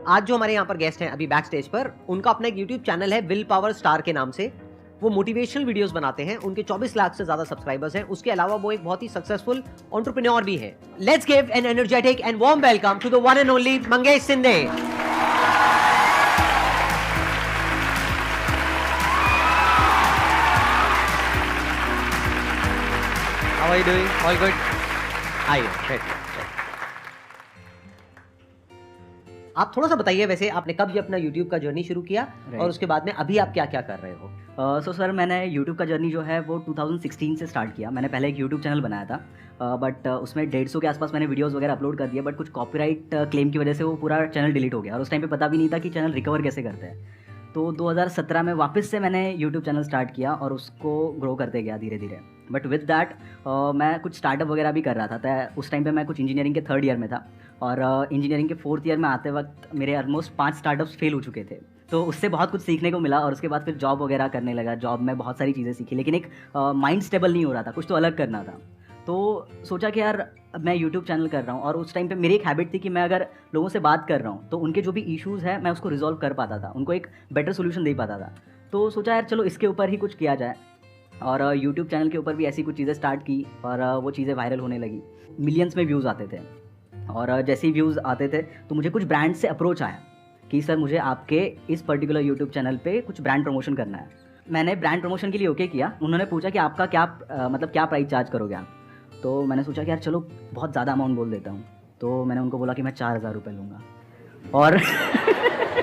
आज जो हमारे यहाँ पर गेस्ट हैं अभी बैक स्टेज पर, उनका अपना एक यूट्यूब चैनल है विल पावर स्टार के नाम से। वो मोटिवेशनल वीडियोस बनाते हैं, उनके 24 लाख से ज्यादा सब्सक्राइबर्स हैं। उसके अलावा वो एक बहुत ही सक्सेसफुल एंटरप्रेन्योर भी है। Let's give an energetic and warm welcome to the one and only Mangesh Sindhe. How are you doing? All good? आइए, आप थोड़ा सा बताइए, वैसे आपने कब ये अपना YouTube का जर्नी शुरू किया और उसके बाद में अभी आप क्या क्या कर रहे हो? सो सर, मैंने YouTube का जर्नी जो है वो 2016 से स्टार्ट किया। मैंने पहले एक YouTube चैनल बनाया था, बट उसमें 150 के आसपास मैंने वीडियोस वगैरह अपलोड कर दिया, बट कुछ कॉपीराइट क्लेम की वजह से वो पूरा चैनल डिलीट हो गया और उस टाइम पे पता भी नहीं था कि चैनल रिकवर कैसे करते हैं। तो 2017 में वापस से मैंने YouTube चैनल स्टार्ट किया और उसको ग्रो करते गया धीरे धीरे। बट विद दैट मैं कुछ स्टार्टअप वगैरह भी कर रहा था। तो उस टाइम पे मैं कुछ इंजीनियरिंग के 3rd ईयर में था और इंजीनियरिंग के 4th ईयर में आते वक्त मेरे ऑलमोस्ट 5 स्टार्टअप्स फेल हो चुके थे। तो उससे बहुत कुछ सीखने को मिला और उसके बाद फिर जॉब वगैरह करने लगा। जॉब में बहुत सारी चीज़ें सीखी, लेकिन एक माइंड स्टेबल नहीं हो रहा था, कुछ तो अलग करना था। तो सोचा कि यार मैं यूट्यूब चैनल कर रहा हूँ और उस टाइम पे मेरी एक हैबिट थी कि मैं अगर लोगों से बात कर रहा हूँ तो उनके जो भी इश्यूज़ है मैं उसको रिजॉल्व कर पाता था, उनको एक बेटर सोल्यूशन दे पाता था। तो सोचा यार चलो इसके ऊपर ही कुछ किया जाए और यूट्यूब चैनल के ऊपर भी ऐसी कुछ चीज़ें स्टार्ट की और वो चीज़ें वायरल होने लगी। मिलियंस में व्यूज़ आते थे और जैसे ही व्यूज़ आते थे तो मुझे कुछ ब्रांड से अप्रोच आया कि सर मुझे आपके इस पर्टिकुलर यूट्यूब चैनल पे कुछ ब्रांड प्रमोशन करना है। मैंने ब्रांड प्रमोशन के लिए ओके किया। उन्होंने पूछा कि आपका क्या मतलब क्या प्राइस चार्ज करोगे आप। तो मैंने सोचा कि यार चलो बहुत ज़्यादा अमाउंट बोल देता हूँ। तो मैंने उनको बोला कि मैं 4000 रुपये लूँगा। और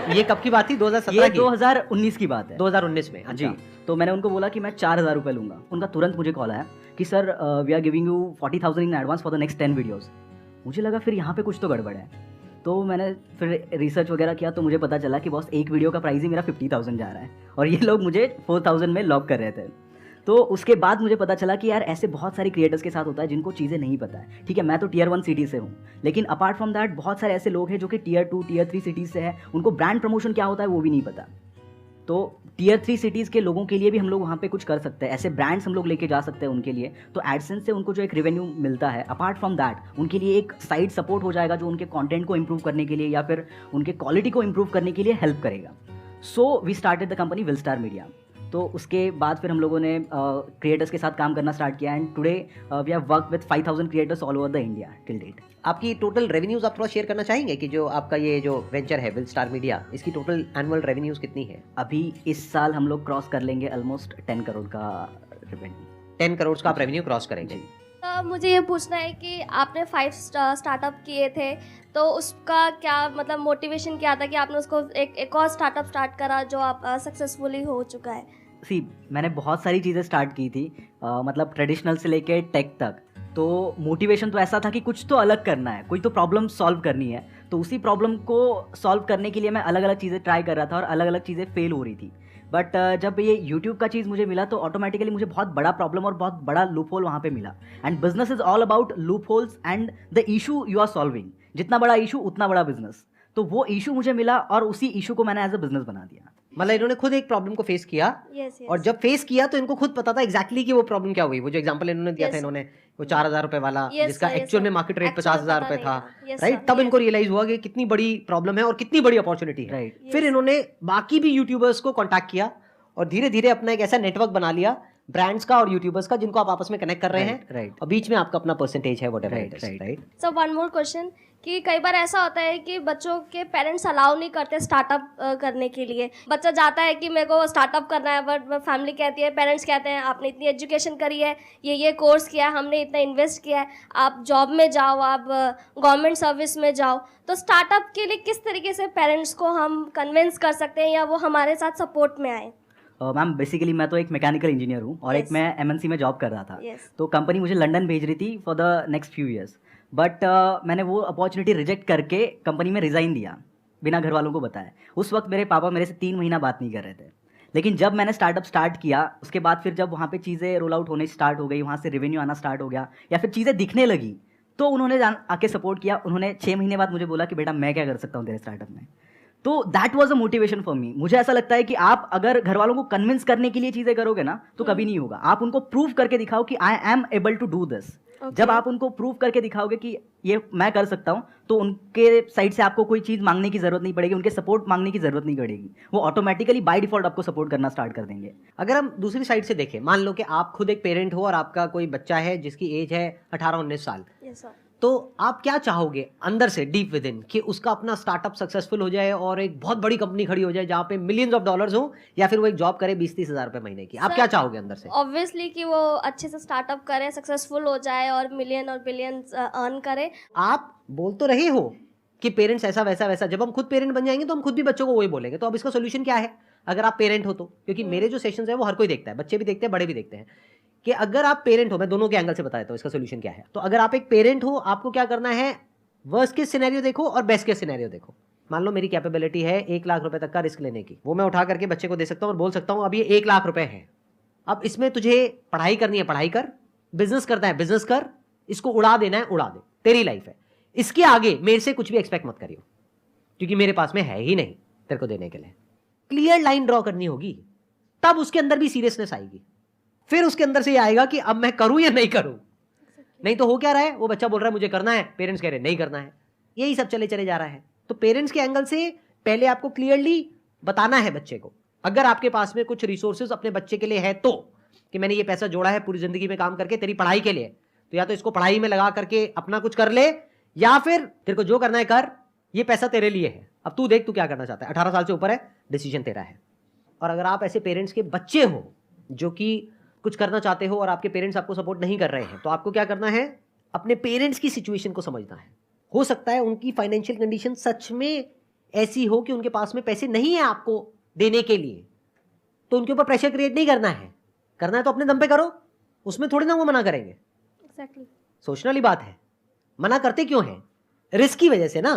ये कब की बात थी? 2017 की? 2019 की बात है। 2019 में? जी। तो मैंने उनको बोला कि मैं 4000 रुपये लूँगा। उनका तुरंत मुझे कॉल आया कि sir we are giving you 40,000 in advance for the next 10 videos. मुझे लगा फिर यहाँ पे कुछ तो गड़बड़ है। तो मैंने फिर रिसर्च वगैरह किया तो मुझे पता चला कि बॉस एक वीडियो का प्राइस ही मेरा 50,000 जा रहा है और ये लोग मुझे 4,000 में लॉक कर रहे थे। तो उसके बाद मुझे पता चला कि यार ऐसे बहुत सारे क्रिएटर्स के साथ होता है जिनको चीज़ें नहीं पता है। ठीक है, मैं तो Tier 1 सिटी से हूँ, लेकिन अपार्ट फ्रॉम दैट बहुत सारे ऐसे लोग हैं जो कि Tier 2 Tier 3 सिटीज़ से हैं, उनको ब्रांड प्रमोशन क्या होता है वो भी नहीं पता। तो Tier 3 सिटीज़ के लोगों के लिए भी हम लोग वहाँ पे कुछ कर सकते हैं, ऐसे ब्रांड्स हम लोग लेके जा सकते हैं उनके लिए। तो एडसेंस से उनको जो एक रेवेन्यू मिलता है, अपार्ट फ्रॉम दैट उनके लिए एक साइड सपोर्ट हो जाएगा जो उनके कंटेंट को इंप्रूव करने के लिए या फिर उनके क्वालिटी को इंप्रूव करने के लिए हेल्प करेगा। So we started the company will star media. तो उसके बाद फिर हम लोगों ने क्रिएटर्स के साथ काम करना स्टार्ट किया and today we have work with 5000 creators all over the India till date. आपकी टोटल रेवेन्यूज आप थोड़ा शेयर करना चाहेंगे कि जो आपका ये जो वेंचर है विल स्टार मीडिया, इसकी टोटल एनुअल रेवेन्यूज कितनी है? अभी इस साल हम लोग क्रॉस कर लेंगे ऑलमोस्ट 10 करोड़ का रेवेन्यू। 10 करोड़ का आप रेवेन्यू क्रॉस करेंगे? मुझे ये पूछना है कि आपने 5 स्टार्टअप किए थे, तो उसका क्या मतलब मोटिवेशन क्या था कि आपने उसको एक और स्टार्टअप स्टार्ट करा जो आप सक्सेसफुली हो चुका है? मैंने बहुत सारी चीज़ें स्टार्ट की थी, मतलब ट्रेडिशनल से लेके टेक तक। तो मोटिवेशन तो ऐसा था कि कुछ तो अलग करना है, कोई तो प्रॉब्लम सॉल्व करनी है। तो उसी प्रॉब्लम को सॉल्व करने के लिए मैं अलग अलग चीज़ें ट्राई कर रहा था और अलग अलग चीज़ें फेल हो रही थी। बट जब ये यूट्यूब का चीज़ मुझे मिला तो ऑटोमेटिकली मुझे बहुत बड़ा प्रॉब्लम और बहुत बड़ा लूप होल वहाँ पे मिला। And business is all about loopholes and the issue you are solving. जितना बड़ा इशू उतना बड़ा बिजनेस। तो वो इशू मुझे मिला और उसी इशू को मैंने एज अ बिजनेस बना दिया। मतलब इन्होंने खुद एक प्रॉब्लम को फेस किया। yes. और जब फेस किया तो इनको खुद पता था एग्जैक्टली कि वो प्रॉब्लम क्या हुई। वो जो एग्जांपल इन्होंने दिया था, इन्होंने वो 4000 रुपए वाला, जिसका एक्चुअल में मार्केट रेट 50,000 रुपए था, राइट? तब इनको रियलाइज हुआ कि कितनी बड़ी प्रॉब्लम है और कितनी बड़ी अपॉर्चुनिटी है। फिर इन्होंने बाकी भी यूट्यूबर्स को कॉन्टैक्ट किया और धीरे धीरे अपना एक ऐसा नेटवर्क बना लिया ब्रांड्स का और यूट्यूबर्स का, जिनको आप आपस में कनेक्ट कर रहे हैं। और बीच में आपका अपना परसेंटेज है, whatever it is, right? So one more question कि कई बार ऐसा होता है कि बच्चों के पेरेंट्स अलाउ नहीं करते स्टार्टअप करने के लिए। बच्चा जाता है कि मेरे को स्टार्टअप करना है, बट फैमिली कहती है, पेरेंट्स कहते हैं आपने इतनी एजुकेशन करी है, ये कोर्स किया है, हमने इतना इन्वेस्ट किया है, आप जॉब में जाओ, आप गवर्नमेंट सर्विस में जाओ। तो स्टार्टअप के लिए किस तरीके से पेरेंट्स को हम कन्विंस कर सकते हैं या वो हमारे साथ सपोर्ट में आए? मैम बेसिकली मैं तो एक मैकेनिकल इंजीनियर हूँ और एक मैं MNC में जॉब कर रहा था। तो कंपनी मुझे लंदन भेज रही थी for the next few years, but मैंने वो अपॉर्चुनिटी रिजेक्ट करके कंपनी में रिज़ाइन दिया बिना घर वालों को बताए। उस वक्त मेरे पापा मेरे से 3 महीना बात नहीं कर रहे थे। लेकिन जब मैंने स्टार्टअप स्टार्ट किया उसके बाद फिर जब वहाँ पे चीज़ें रोल आउट होने स्टार्ट हो गई, वहाँ से रेवेन्यू आना स्टार्ट हो गया या फिर चीज़ें दिखने लगी, तो उन्होंने आके सपोर्ट किया। उन्होंने 6 महीने बाद मुझे बोला कि बेटा मैं क्या कर सकता हूँ तेरे स्टार्टअप में। तो that was a motivation for me. मुझे ऐसा लगता है कि आप अगर घर वालों को कन्विंस करने के लिए चीज़ें करोगे ना तो कभी नहीं होगा। आप उनको प्रूव करके दिखाओ कि I am able to do this. जब आप उनको प्रूव करके दिखाओगे कि ये मैं कर सकता हूँ, तो उनके साइड से आपको कोई चीज़ मांगने की जरूरत नहीं पड़ेगी, उनके सपोर्ट मांगने की जरूरत नहीं पड़ेगी, वो ऑटोमेटिकली बाय डिफॉल्ट आपको सपोर्ट करना स्टार्ट कर देंगे। अगर हम दूसरी साइड से देखें, मान लो कि आप खुद एक पेरेंट हो और आपका कोई बच्चा है जिसकी एज है 18-19 साल, तो आप क्या चाहोगे अंदर से डीप विद इन कि उसका अपना स्टार्टअप सक्सेसफुल हो जाए और एक बहुत बड़ी कंपनी खड़ी हो जाए जहाँ पे मिलियंस ऑफ डॉलर्स हो, या फिर वो एक जॉब करे 20-30 हज़ार रुपए महीने की? आप क्या चाहोगे अंदर से? ऑब्वियसली कि वो अच्छे से स्टार्टअप करे, सक्सेसफुल हो जाए और मिलियन और बिलियंस अर्न करे। आप बोल तो रहे हो कि पेरेंट्स ऐसा वैसा वैसा, जब हम खुद पेरेंट बन जाएंगे तो हम खुद भी बच्चों को वही बोलेंगे। तो अब इसका सोल्यूशन क्या है अगर आप पेरेंट हो तो? क्योंकि मेरे जो सेशंस है वो हर कोई देखता है, बच्चे भी देखते हैं, बड़े भी देखते हैं, कि अगर आप पेरेंट हो, मैं दोनों के एंगल से बता देता हूँ इसका सोल्यूशन क्या है। तो अगर आप एक पेरेंट हो, आपको क्या करना है, वर्स्ट केस सिनेरियो देखो और बेस्ट केस सिनेरियो देखो। मान लो मेरी कैपेबिलिटी है 1 लाख रुपए तक का रिस्क लेने की, वो मैं उठा करके बच्चे को दे सकता हूँ और बोल सकता हूँ अब ये 1 लाख रुपए है, अब इसमें तुझे पढ़ाई करनी है पढ़ाई कर, बिजनेस करना है बिजनेस कर, इसको उड़ा देना है उड़ा दे, तेरी लाइफ है, इसके आगे मेरे से कुछ भी एक्सपेक्ट मत करियो, क्योंकि मेरे पास में है ही नहीं तेरे को देने के लिए। क्लियर लाइन ड्रॉ करनी होगी, तब उसके अंदर भी सीरियसनेस आएगी। फिर उसके अंदर से ये आएगा कि अब मैं करूं या नहीं करूं। नहीं तो हो क्या रहा है, वो बच्चा बोल रहा है मुझे करना है, पेरेंट्स कह रहे हैं नहीं करना है, यही सब चले चले जा रहा है। तो पेरेंट्स के एंगल से पहले आपको क्लियरली बताना है बच्चे को, अगर आपके पास में कुछ रिसोर्सेज अपने बच्चे के लिए है तो, कि मैंने ये पैसा जोड़ा है पूरी जिंदगी में काम करके तेरी पढ़ाई के लिए, तो या तो इसको पढ़ाई में लगा करके अपना कुछ कर ले, या फिर तेरे को जो करना है कर, ये पैसा तेरे लिए है, अब तू देख तू क्या करना चाहता है, 18 साल से ऊपर है, डिसीजन तेरा है। और अगर आप ऐसे पेरेंट्स के बच्चे हो जो कि कुछ करना चाहते हो और आपके पेरेंट्स आपको सपोर्ट नहीं कर रहे हैं, तो आपको क्या करना है, अपने पेरेंट्स की सिचुएशन को समझना है। हो सकता है उनकी फाइनेंशियल कंडीशन सच में ऐसी हो कि उनके पास में पैसे नहीं है आपको देने के लिए, तो उनके ऊपर प्रेशर क्रिएट नहीं करना है, करना है तो अपने दम पे करो, उसमें थोड़ी ना वो मना करेंगे। एग्जैक्टली, सोचने वाली बात है। मना करते क्यों है? रिस्क की वजह से ना।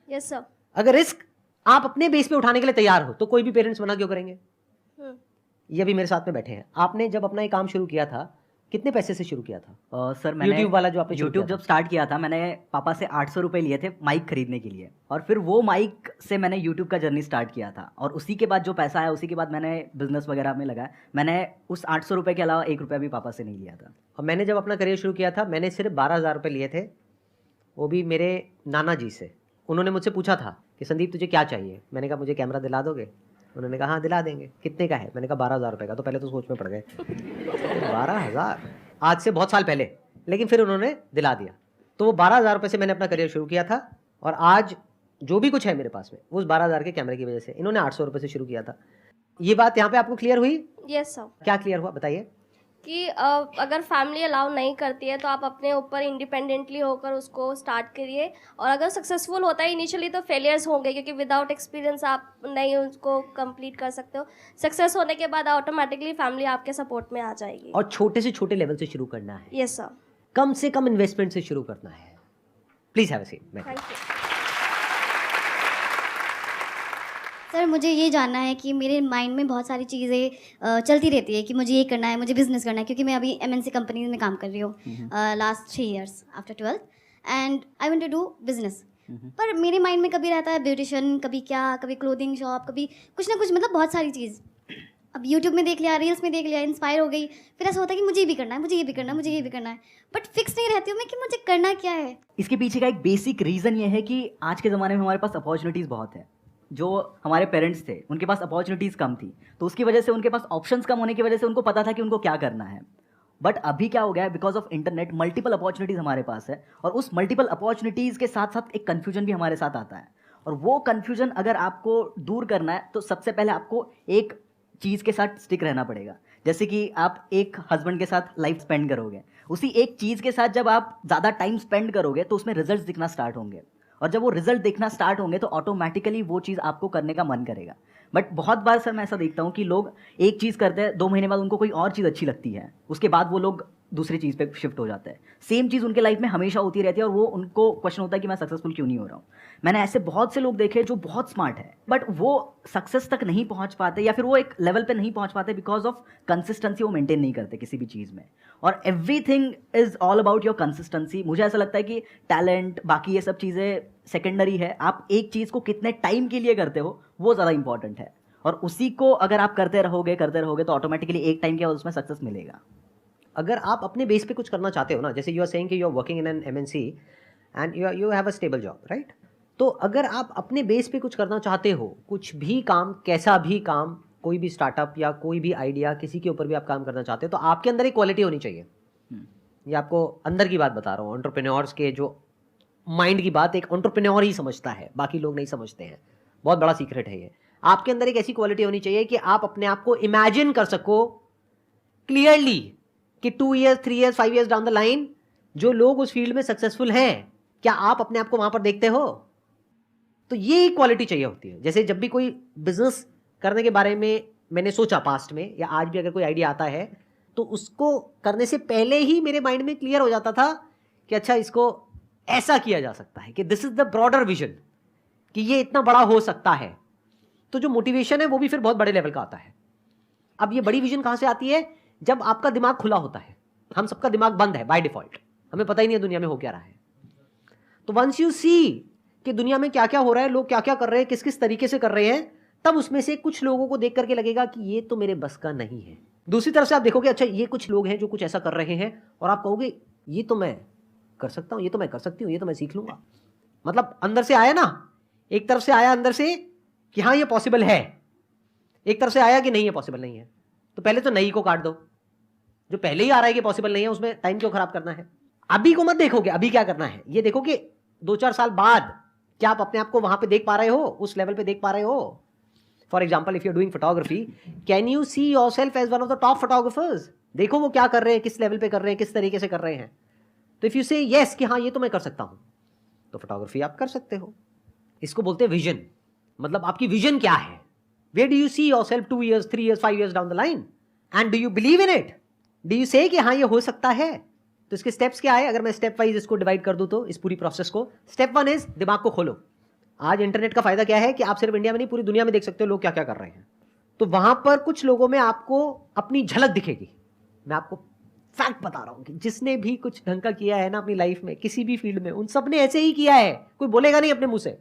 Yes sir. अगर रिस्क आप अपने बेस पे उठाने के लिए तैयार हो तो कोई भी पेरेंट्स मना क्यों करेंगे? ये भी मेरे साथ में बैठे हैं। आपने जब अपना ये काम शुरू किया था कितने पैसे से शुरू किया था? सर मैंने YouTube वाला जो आपने शुरू YouTube किया जब स्टार्ट किया था, मैंने पापा से 800 रुपये लिए थे माइक खरीदने के लिए, और फिर वो माइक से मैंने YouTube का जर्नी स्टार्ट किया था, और उसी के बाद जो पैसा आया उसी के बाद मैंने बिजनेस वगैरह में लगाया। मैंने उस 800 रुपये के अलावा 1 रुपया भी पापा से नहीं लिया था। और मैंने जब अपना करियर शुरू किया था मैंने सिर्फ 12,000 रुपये लिए थे, वो भी मेरे नाना जी से। उन्होंने मुझसे पूछा था कि संदीप तुझे क्या चाहिए? मैंने कहा मुझे कैमरा दिला दोगे? उन्होंने कहा हाँ दिला देंगे। कितने का है? मैंने कहा 12,000 रुपये का। तो पहले तो सोच में पड़ गए 12,000, आज से बहुत साल पहले, लेकिन फिर उन्होंने दिला दिया। तो वो 12,000 रुपये से मैंने अपना करियर शुरू किया था, और आज जो भी कुछ है मेरे पास में वो उस 12,000 के कैमरे की वजह से। इन्होंने 800 रुपये से शुरू किया था। ये बात यहाँ पे आपको क्लियर हुई? Yes sir. क्या क्लियर हुआ बताइए? कि अगर फैमिली अलाउ नहीं करती है तो आप अपने ऊपर इंडिपेंडेंटली होकर उसको स्टार्ट करिए, और अगर सक्सेसफुल होता है इनिशियली तो फेलियर्स होंगे, क्योंकि विदाउट एक्सपीरियंस आप नहीं उसको कंप्लीट कर सकते हो। सक्सेस होने के बाद ऑटोमेटिकली फैमिली आपके सपोर्ट में आ जाएगी। और छोटे से छोटे लेवल से शुरू करना है। Yes sir. कम से कम इन्वेस्टमेंट से शुरू करना है। Please have a seat. Thank you sir. मुझे ये जानना है कि मेरे माइंड में बहुत सारी चीज़ें चलती रहती है कि मुझे ये करना है, मुझे बिजनेस करना है, क्योंकि मैं अभी MNC कंपनी में काम कर रही हूँ last 3 years after 12th, and I want to do business. पर मेरे माइंड में कभी रहता है ब्यूटिशियन, कभी क्या, कभी क्लोथिंग शॉप, कभी कुछ ना कुछ, मतलब बहुत सारी चीज़। अब यूट्यूब में देख लिया, रील्स में देख लिया, इंस्पायर हो गई, फिर ऐसा होता है कि मुझे ये भी करना है, मुझे ये भी करना है, मुझे ये भी करना है, बट फिक्स नहीं रहती हूँ मैं कि मुझे करना क्या है। इसके पीछे का एक बेसिक रीज़न ये है कि आज के ज़माने में हमारे पास अपॉर्चुनिटीज़ बहुत है। जो हमारे पेरेंट्स थे उनके पास अपॉर्चुनिटीज़ कम थी, तो उसकी वजह से, उनके पास ऑप्शंस कम होने की वजह से उनको पता था कि उनको क्या करना है। बट अभी क्या हो गया है, because of internet multiple opportunities हमारे पास है, और उस मल्टीपल अपॉर्चुनिटीज़ के साथ साथ एक कन्फ्यूजन भी हमारे साथ आता है। और वो कन्फ्यूजन अगर आपको दूर करना है तो सबसे पहले आपको एक चीज़ के साथ स्टिक रहना पड़ेगा। जैसे कि आप एक हस्बैंड के साथ लाइफ स्पेंड करोगे, उसी एक चीज़ के साथ जब आप ज़्यादा टाइम स्पेंड करोगे तो उसमें रिजल्ट दिखना स्टार्ट होंगे, और जब वो रिजल्ट देखना स्टार्ट होंगे तो ऑटोमेटिकली वो चीज़ आपको करने का मन करेगा। बट बहुत बार सर मैं ऐसा देखता हूँ कि लोग एक चीज़ करते हैं, 2 महीने बाद उनको कोई और चीज़ अच्छी लगती है, उसके बाद वो लोग दूसरी चीज़ पे शिफ्ट हो जाता है। सेम चीज़ उनके लाइफ में हमेशा होती रहती है, और वो उनको क्वेश्चन होता है कि मैं सक्सेसफुल क्यों नहीं हो रहा हूँ। मैंने ऐसे बहुत से लोग देखे जो बहुत स्मार्ट है, बट वो सक्सेस तक नहीं पहुँच पाते, या फिर वो एक लेवल पे नहीं पहुँच पाते बिकॉज ऑफ कंसिस्टेंसी। वो मेंटेन नहीं करते किसी भी चीज़ में, और everything is all about your consistency. मुझे ऐसा लगता है कि टैलेंट, बाकी ये सब चीज़ें सेकेंडरी है। आप एक चीज़ को कितने टाइम के लिए करते हो वो ज़्यादा इंपॉर्टेंट है, और उसी को अगर आप करते रहोगे तो ऑटोमेटिकली एक टाइम के बाद उसमें सक्सेस मिलेगा। अगर आप अपने बेस पे कुछ करना चाहते हो ना, जैसे यू आर सेइंग कि you are working in an MNC and you have a stable job, right? तो अगर आप अपने बेस पे कुछ करना चाहते हो, कुछ भी काम, कैसा भी काम, कोई भी स्टार्टअप या कोई भी आइडिया, किसी के ऊपर भी आप काम करना चाहते हो, तो आपके अंदर एक क्वालिटी होनी चाहिए। ये आपको अंदर की बात बता रहा हूँ, एंटरप्रेन्योर्स के जो माइंड की बात एक एंटरप्रेन्योर ही समझता है, बाकी लोग नहीं समझते हैं। बहुत बड़ा सीक्रेट है ये। आपके अंदर एक ऐसी क्वालिटी होनी चाहिए कि आप अपने आप को इमेजिन कर सको क्लियरली कि 2 years, 3 years, 5 years down the line जो लोग उस फील्ड में सक्सेसफुल हैं, क्या आप अपने आप को वहां पर देखते हो? तो ये क्वालिटी चाहिए होती है। जैसे जब भी कोई बिजनेस करने के बारे में मैंने सोचा पास्ट में, या आज भी अगर कोई आइडिया आता है, तो उसको करने से पहले ही मेरे माइंड में क्लियर हो जाता था कि अच्छा, इसको ऐसा किया जा सकता है, कि this is the broader vision, कि ये इतना बड़ा हो सकता है। तो जो मोटिवेशन है वो भी फिर बहुत बड़े लेवल का आता है। अब ये बड़ी विजन कहां से आती है? जब आपका दिमाग खुला होता है। हम सबका दिमाग बंद है बाय डिफॉल्ट, हमें पता ही नहीं है दुनिया में हो क्या रहा है। तो वंस यू सी कि दुनिया में क्या क्या हो रहा है, लोग क्या क्या कर रहे हैं, किस किस तरीके से कर रहे हैं, तब उसमें से कुछ लोगों को देख करके लगेगा कि ये तो मेरे बस का नहीं है। दूसरी तरफ से आप देखोगे, अच्छा, ये कुछ लोग हैं जो कुछ ऐसा कर रहे हैं, और आप कहोगे ये तो मैं कर सकता हूं, ये तो मैं कर सकती हूं, ये तो मैं सीख लूंगा। मतलब अंदर से आया ना, एक तरफ से आया अंदर से कि हाँ ये पॉसिबल है, एक तरफ से आया कि नहीं ये पॉसिबल नहीं है। तो पहले तो नहीं को काट दो। जो पहले ही आ रहा है कि पॉसिबल नहीं है, उसमें टाइम क्यों खराब करना है? अभी को मत देखोगे, अभी क्या करना है ये देखो कि 2-4 साल बाद क्या आप अपने आप को वहां पे देख पा रहे हो, उस लेवल पे देख पा रहे हो। For example, if you are doing photography, can you see yourself as one of the top photographers? देखो वो क्या कर रहे हैं, किस लेवल पे कर रहे हैं, किस तरीके से कर रहे हैं। तो इफ यू से यस कि हाँ ये तो मैं कर सकता हूं, तो फोटोग्राफी आप कर सकते हो। इसको बोलते हैं विजन। मतलब आपकी विजन क्या है? Where do you see yourself 2 years, 3 years, 5 years down the line? And do you believe in it? Do you say कि हाँ ये हो सकता है? तो इसके स्टेप्स क्या है? अगर मैं स्टेप वाइज इसको डिवाइड कर दूं तो इस पूरी प्रोसेस को, स्टेप 1 इज दिमाग को खोलो। आज इंटरनेट का फायदा क्या है कि आप सिर्फ इंडिया में नहीं, पूरी दुनिया में देख सकते हो लोग क्या क्या कर रहे हैं। तो वहां पर कुछ लोगों में आपको अपनी झलक दिखेगी। मैं आपको फैक्ट बता रहा हूं कि जिसने भी कुछ ढंग का किया है ना अपनी लाइफ में, किसी भी फील्ड में, उन सब ने ऐसे ही किया है। कोई बोलेगा नहीं अपने मुंह से।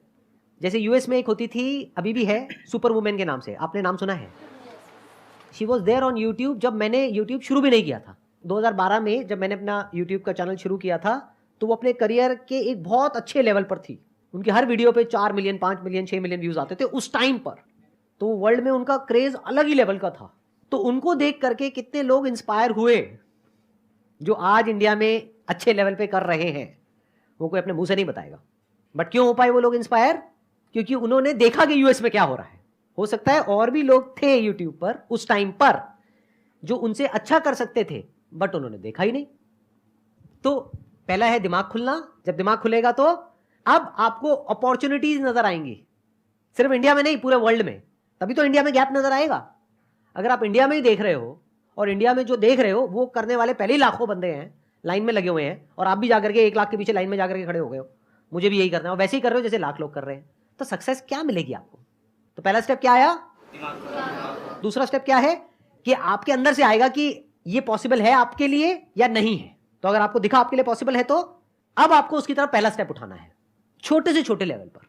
जैसे यूएस में एक होती थी, अभी भी है, सुपर वुमेन के नाम से, आपने नाम सुना है? She was there on YouTube. जब मैंने यूट्यूब शुरू भी नहीं किया था, 2012 में जब मैंने अपना यूट्यूब का चैनल शुरू किया था, तो वो अपने करियर के एक बहुत अच्छे लेवल पर थी। उनकी हर वीडियो पे 4 मिलियन, 5 मिलियन, 6 मिलियन व्यूज आते थे उस टाइम पर। तो वर्ल्ड में उनका क्रेज अलग ही लेवल का था। तो उनको देख करके कितने लोग इंस्पायर हुए जो आज इंडिया में अच्छे लेवल पे कर रहे हैं। वो कोई अपने मुंह से नहीं बताएगा। बट क्यों हो पाए वो लोग इंस्पायर? क्योंकि उन्होंने देखा कि यूएस में क्या हो रहा है। हो सकता है और भी लोग थे यूट्यूब पर उस टाइम पर जो उनसे अच्छा कर सकते थे, बट उन्होंने देखा ही नहीं। तो पहला है दिमाग खुलना। जब दिमाग खुलेगा तो अब आपको अपॉर्चुनिटीज नजर आएंगी, सिर्फ इंडिया में नहीं, पूरे वर्ल्ड में। तभी तो इंडिया में गैप नजर आएगा। अगर आप इंडिया में ही देख रहे हो, और इंडिया में जो देख रहे हो वो करने वाले पहले ही लाखों बंदे हैं, लाइन में लगे हुए हैं, और आप भी जाकर के 1 लाख के पीछे लाइन में जाकर के खड़े हो गए हो, मुझे भी यही करना है, और वैसे ही कर रहे हो जैसे लाख लोग कर रहे हैं, तो सक्सेस क्या मिलेगी आपको? तो पहला स्टेप क्या आया? दूसरा स्टेप क्या है कि आपके अंदर से आएगा कि ये पॉसिबल है आपके लिए या नहीं है। तो अगर आपको दिखा आपके लिए पॉसिबल है, तो अब आपको उसकी तरफ पहला स्टेप उठाना है, छोटे से छोटे लेवल पर,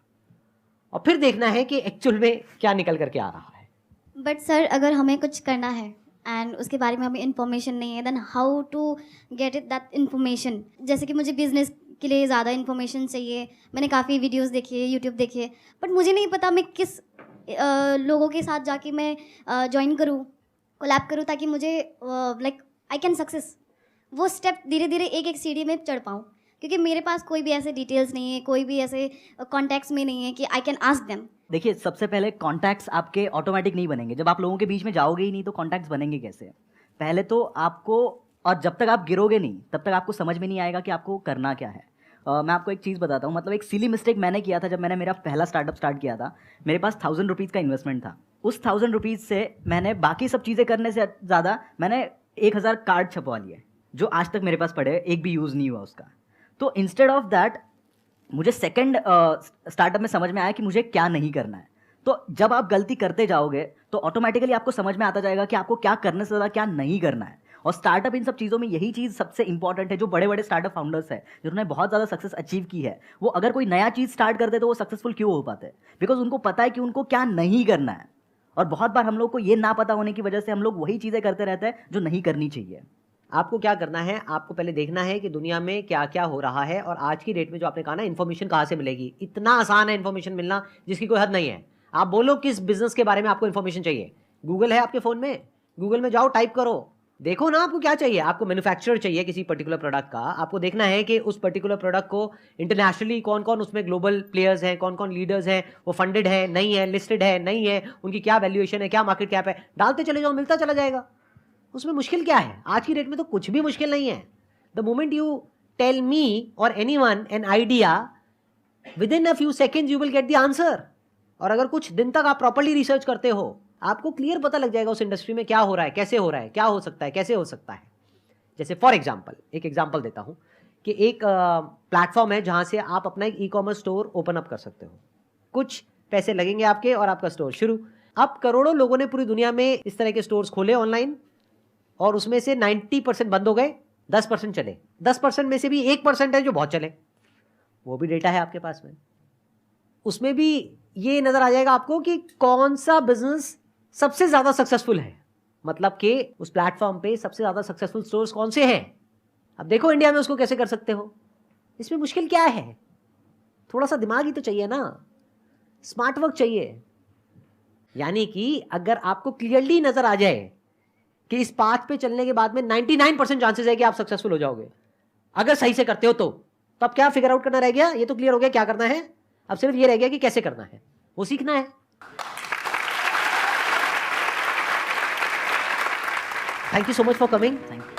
और फिर देखना है कि एक्चुअल में क्या निकल करके आ रहा है। बट सर, अगर हमें कुछ करना है एंड उसके बारे में हमें इन्फॉर्मेशन नहीं है, then how to get it that information? जैसे कि मुझे बिजनेस के लिए ज़्यादा इन्फॉर्मेशन चाहिए, मैंने काफ़ी वीडियोस देखी है, यूट्यूब देखी है, बट मुझे नहीं पता मैं किस लोगों के साथ जाके मैं ज्वाइन करूँ, कोलैब करूँ, ताकि मुझे लाइक आई कैन सक्सेस वो स्टेप धीरे धीरे एक एक सीढ़ी में चढ़ पाऊँ। क्योंकि मेरे पास कोई भी ऐसे डिटेल्स नहीं है, कोई भी ऐसे कॉन्टैक्ट्स में नहीं है कि आई कैन आस्क देम। देखिए, सबसे पहले कॉन्टैक्ट्स आपके ऑटोमेटिक नहीं बनेंगे। जब आप लोगों के बीच में जाओगे ही नहीं तो कॉन्टैक्ट्स बनेंगे कैसे? पहले तो आपको, और जब तक आप गिरोगे नहीं तब तक आपको समझ में नहीं आएगा कि आपको करना क्या है। मैं आपको एक चीज़ बताता हूँ। मतलब एक सिली मिस्टेक मैंने किया था जब मैंने मेरा पहला स्टार्टअप स्टार्ट किया था। मेरे पास 1000 रुपीज़ का इन्वेस्टमेंट था। उस 1000 रुपीज़ से मैंने बाकी सब चीज़ें करने से ज़्यादा मैंने 1000 कार्ड छपवा लिए, जो आज तक मेरे पास पड़े, एक भी यूज़ नहीं हुआ उसका। तो इंस्टेड ऑफ दैट मुझे सेकंड स्टार्टअप में समझ में आया कि मुझे क्या नहीं करना है। तो जब आप गलती करते जाओगे तो ऑटोमेटिकली आपको समझ में आता जाएगा कि आपको क्या करने से ज़्यादा क्या नहीं करना है। और स्टार्टअप इन सब चीज़ों में यही चीज़ सबसे इंपॉर्टेंट है। जो बड़े बड़े स्टार्टअप फाउंडर्स हैं जिन्होंने बहुत ज़्यादा सक्सेस अचीव की है, वो अगर कोई नया चीज़ स्टार्ट करते तो वो सक्सेसफुल क्यों हो पाते? बिकॉज उनको पता है कि उनको क्या नहीं करना है। और बहुत बार हम लोग को ये ना पता होने की वजह से हम लोग वही चीज़ें करते रहते हैं जो नहीं करनी चाहिए। आपको क्या करना है, आपको पहले देखना है कि दुनिया में क्या क्या हो रहा है, और आज की डेट में जो आपने कहा ना इन्फॉर्मेशन कहाँ से मिलेगी, इतना आसान है इन्फॉर्मेशन मिलना जिसकी कोई हद नहीं है। आप बोलो किस बिजनेस के बारे में आपको इन्फॉर्मेशन चाहिए, गूगल है आपके फ़ोन में, गूगल में जाओ, टाइप करो, देखो ना आपको क्या चाहिए। आपको मैन्युफैक्चरर चाहिए किसी पर्टिकुलर प्रोडक्ट का, आपको देखना है कि उस पर्टिकुलर प्रोडक्ट को इंटरनेशनली कौन कौन उसमें ग्लोबल प्लेयर्स हैं, कौन कौन लीडर्स हैं, वो फंडेड है नहीं है, लिस्टेड है नहीं है, उनकी क्या वैल्यूएशन है, क्या मार्केट कैप है, डालते चले जाओ, मिलता चला जाएगा। उसमें मुश्किल क्या है? आज की डेट में तो कुछ भी मुश्किल नहीं है। The moment you tell me or anyone an idea, within a few seconds you will get the answer. और अगर कुछ दिन तक आप प्रॉपर्ली रिसर्च करते हो, आपको क्लियर पता लग जाएगा उस इंडस्ट्री में क्या हो रहा है, कैसे हो रहा है, क्या हो सकता है, कैसे हो सकता है। जैसे फॉर एग्जाम्पल, एक एग्जाम्पल देता हूँ कि एक प्लेटफॉर्म है जहाँ से आप अपना एक e commerce store open up कर सकते हो। कुछ पैसे लगेंगे आपके और आपका स्टोर शुरू। अब करोड़ों लोगों ने पूरी दुनिया में इस तरह के स्टोर्स खोले ऑनलाइन, और उसमें से 90% बंद हो गए, 10% चले। 10% में से भी 1% है जो बहुत चले, वो भी डेटा है आपके पास में। उसमें भी ये नजर आ जाएगा आपको कि कौन सा बिजनेस सबसे ज्यादा सक्सेसफुल है, मतलब कि उस प्लेटफॉर्म पे सबसे ज्यादा सक्सेसफुल स्टोर्स कौन से हैं। अब देखो इंडिया में उसको कैसे कर सकते हो। इसमें मुश्किल क्या है? थोड़ा सा दिमाग ही तो चाहिए ना, स्मार्ट वर्क चाहिए। यानी कि अगर आपको क्लियरली नजर आ जाए कि इस पाथ पे चलने के बाद में 99% चांसेस है कि आप सक्सेसफुल हो जाओगे, अगर सही से करते हो तो अब क्या फिगर आउट करना रह गया? ये तो क्लियर हो गया क्या करना है, अब सिर्फ ये रह गया कि कैसे करना है, वो सीखना है। Thank you so much for coming. Thank you.